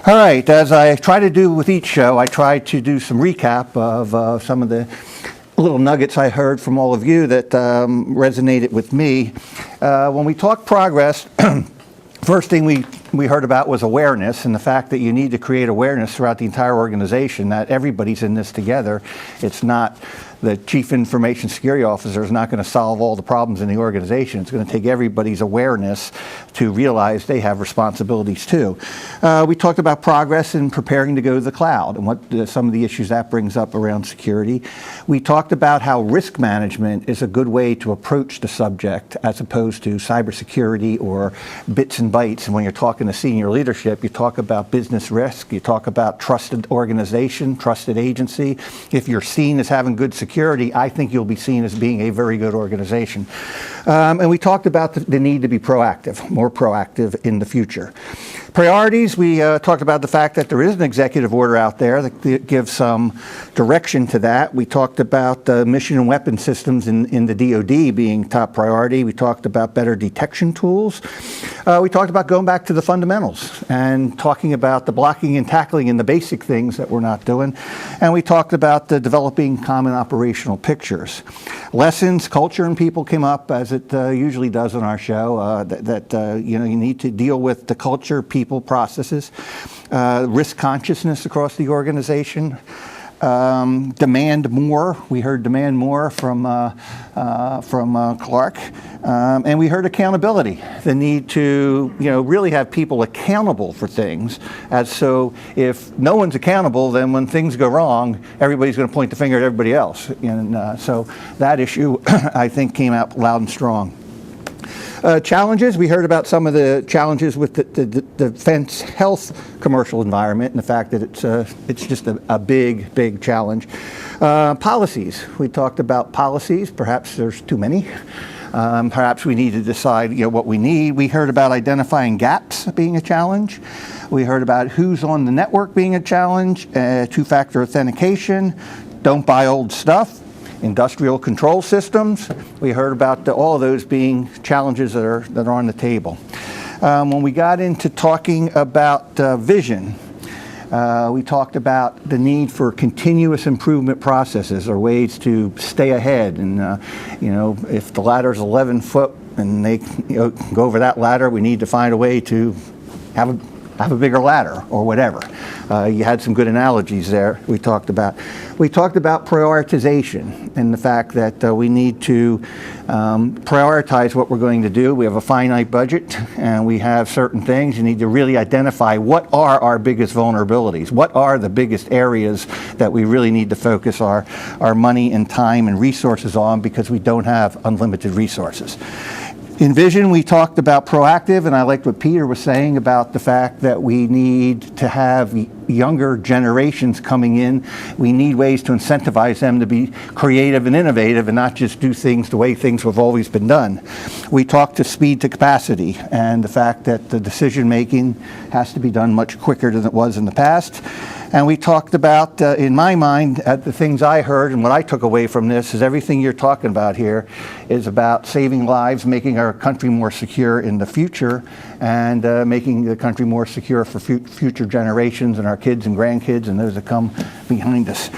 All right, as I try to do with each show, I try to do some recap of some of the little nuggets I heard from all of you that resonated with me. When we talk progress, first thing we heard about was awareness, and the fact that you need to create awareness throughout the entire organization, that everybody's in this together. It's not the chief information security officer is not going to solve all the problems in the organization. It's going to take everybody's awareness to realize they have responsibilities too. We talked about progress in preparing to go to the cloud and what some of the issues that brings up around security. We talked about how risk management is a good way to approach the subject as opposed to cybersecurity or bits and bytes. And when you're talking to senior leadership, you talk about business risk, you talk about trusted organization, trusted agency. If you're seen as having good security, I think you'll be seen as being a very good organization. And we talked about the need to be proactive, more proactive in the future. Priorities, we talked about the fact that there is an executive order out there that gives some direction to that. We talked about mission and weapon systems in the DoD being top priority. We talked about better detection tools. We talked about going back to the fundamentals and talking about the blocking and tackling and the basic things that we're not doing. And we talked about the developing common operational pictures. Lessons, culture, and people came up, as it usually does on our show, you need to deal with the culture, people, processes, risk consciousness across the organization, demand more. We heard demand more from Clark, and we heard accountability. The need to really have people accountable for things. As so, if no one's accountable, then when things go wrong, everybody's going to point the finger at everybody else. And so that issue, I think, came out loud and strong. Challenges, we heard about some of the challenges with the defense health commercial environment and the fact that it's just a big challenge. Policies, we talked about policies. Perhaps there's too many. Perhaps we need to decide what we need. We heard about identifying gaps being a challenge. We heard about who's on the network being a challenge, two-factor authentication, don't buy old stuff. Industrial control systems. We heard about all of those being challenges that are on the table. When we got into talking about vision, we talked about the need for continuous improvement processes or ways to stay ahead. And if the ladder is 11 foot and they go over that ladder, we need to find a way to have a bigger ladder or whatever. You had some good analogies there we talked about. We talked about prioritization and the fact that we need to prioritize what we're going to do. We have a finite budget and we have certain things. You need to really identify what are our biggest vulnerabilities, what are the biggest areas that we really need to focus our money and time and resources on, because we don't have unlimited resources. In vision, we talked about proactive, and I liked what Peter was saying about the fact that we need to have younger generations coming in. We need ways to incentivize them to be creative and innovative and not just do things the way things have always been done. We talked to speed to capacity and the fact that the decision making has to be done much quicker than it was in the past. And we talked about, in my mind, the things I heard and what I took away from this is everything you're talking about here is about saving lives, making our country more secure in the future, and making the country more secure for future generations and our kids and grandkids and those that come behind us.